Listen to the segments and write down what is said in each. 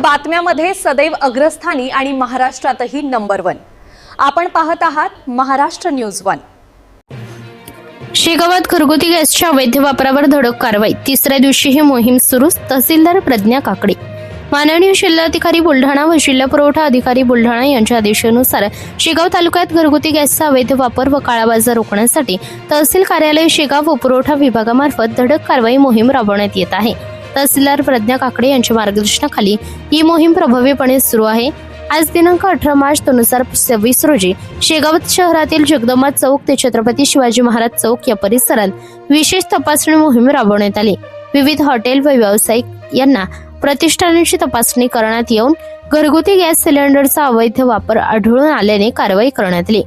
बातम्यामध्ये सदैव अग्रस्थानी आणि महाराष्ट्रातही नंबर 1। आपण पाहत आहात महाराष्ट्र न्यूज 1। शेगावात घरगुती गॅसच्या अवैध वापरावर धडक कारवाई। तिसऱ्या दिवशी ही मोहीम सुरू। तहसीलदार प्रज्ञा काकडे, माननीय जिल्हाधिकारी बुलढाणा व जिल्हा पुरवठा अधिकारी बुलढाणा यांच्या आदेशानुसार शेगाव तालुक्यात घरगुती गॅसचा अवैध वापर व काळा बाजार रोखण्यासाठी तहसील कार्यालय शेगाव व पुरवठा विभागामार्फत धडक कारवाई मोहीम राबवण्यात येत आहे। तहसीलदार प्रज्ञा काकडे यांच्या मार्गदर्शनाखाली ही मोहीम प्रभावीपणे सुरू आहे। आज दिनांक 18 मार्च 2026 रोजी शेगाव शहरातील जगदंबा चौक ते छत्रपती शिवाजी महाराज चौक या परिसरात विशेष तपासणी मोहीम राबवण्यात आली। विविध हॉटेल व व्यावसायिक यांना प्रतिष्ठानांची तपासणी करण्यात येऊन घरगुती गॅस सिलेंडरचा अवैध वापर आढळून आल्याने कारवाई करण्यात आली।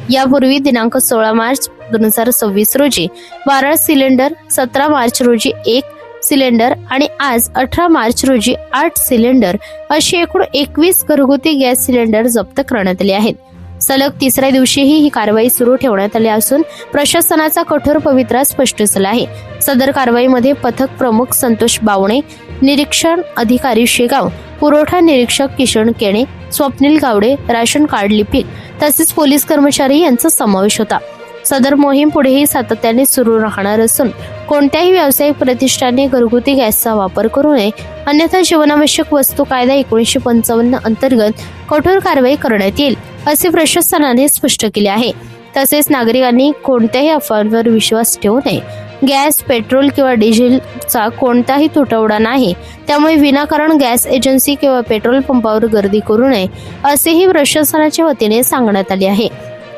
यापूर्वी दिनांक 16 मार्च 2026 रोजी 12 सिलेंडर, 17 मार्च रोजी 1 सिलेंडर आणि आज 18 मार्च रोजी 8 सिलेंडर अशी एकूण 21 घरगुती गॅस सिलेंडर जप्त करण्यात आले आहेत। सलग तिसऱ्या दिवशीही ही कारवाई सुरू ठेवण्यात आली असून प्रशासनाचा कठोर पवित्रा स्पष्ट झाला आहे। सदर कारवाईमध्ये पथक प्रमुख संतोष बावणे, निरीक्षण अधिकारी शेगाव, पुरवठा निरीक्षक किशन केणे, स्वप्नील गावडे, राशन कार्ड लिपिक तसेच पोलीस कर्मचारी यांचा समावेश होता। सदर मोहीम पुढेही सातत्याने सुरू राहणार असून कोणत्याही व्यावसायिक प्रतिष्ठाने घरगुती गॅसचा वापर करू नये, अन्यथा जीवनावश्यक वस्तू कायदा 1955 अंतर्गत कठोर कारवाई करण्यात येईल असे प्रशासनाने स्पष्ट केले आहे। तसेच नागरिकांनी कोणत्याही अफवांवर विश्वास ठेवू नये। गॅस, पेट्रोल किंवा डिझेलचा कोणताही तुटवडा नाही, त्यामुळे विनाकारण गॅस एजन्सी किंवा पेट्रोल पंपावर गर्दी करू नये असेही प्रशासनाच्या वतीने सांगण्यात आले आहे।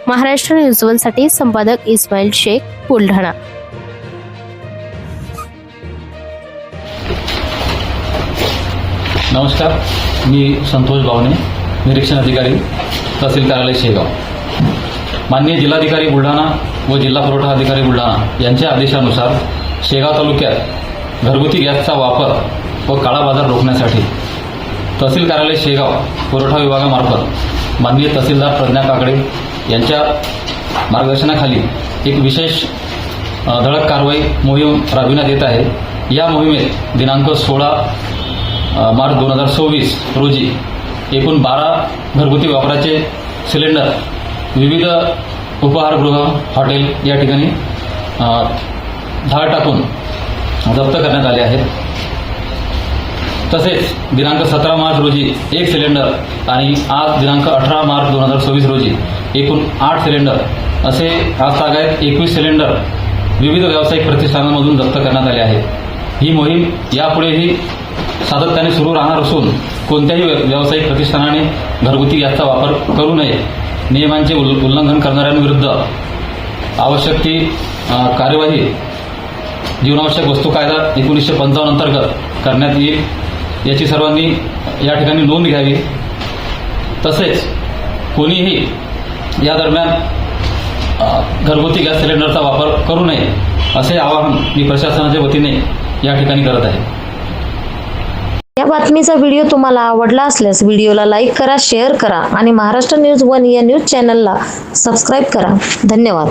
महाराष्ट्र न्यूज 1 साठी संपादक इस्माईल शेख, बुलढाणा। नमस्कार, मी संतोष बावणे, निरीक्षण अधिकारी, तहसील कार्यालय शेगाव। माननीय जिल्हाधिकारी बुलढाणा व जिल्हा पुरवठा अधिकारी बुलढाणा यांच्या आदेशानुसार शेगाव तालुक्यात घरगुती गॅसचा वापर व काळा बाजार रोखण्यासाठी तहसील कार्यालय शेगाव पुरवठा विभागामार्फत माननीय तहसीलदार प्रज्ञा काकडे यांच्या मार्गदर्शनाखाली एक विशेष धडक कारवाई मोहीम राबविण्यात येत आहे। या मोहिमेत दिनांक 16 मार्च 2026 रोजी एकूण 12 घरगुती वापराचे सिलेंडर विविध उपहारगृह, हॉटेल या ठिकाणी धाड टाकून जप्त करण्यात आले आहेत। तसेच दिनांक 17 मार्च रोजी 1 सिलेंडर आणि आज दिनांक 18 मार्च 2026 रोजी एकूण 8 सिलेंडर असे आज तागायत 21 सिलेंडर विविध व्यावसायिक प्रतिष्ठानांमधून जप्त करण्यात आले आहेत। ही मोहीम यापुढेही सातत्याने सुरू राहणार असून कोणत्याही व्यावसायिक प्रतिष्ठानाने घरगुती गॅसचा वापर करू नये, नियमांचे उल्लंघन करणाऱ्यांविरुद्ध आवश्यक ती कार्यवाही जीवनावश्यक वस्तू कायदा 1955 अंतर्गत करण्यात येईल, याची सर्वांनी या ठिकाणी नोंद घ्यावी। तसेच कोणीही या दरम्यान घरगुती गॅस सिलेंडरचा वापर करू नये असे आवाहन मी प्रशासनाच्या वतीने या ठिकाणी करत आहे। या बातमीचा व्हिडिओ तुम्हाला आवडला असल्यास व्हिडिओला लाईक करा, शेअर करा आणि महाराष्ट्र न्यूज 1 या न्यूज चॅनलला सबस्क्राईब करा। धन्यवाद।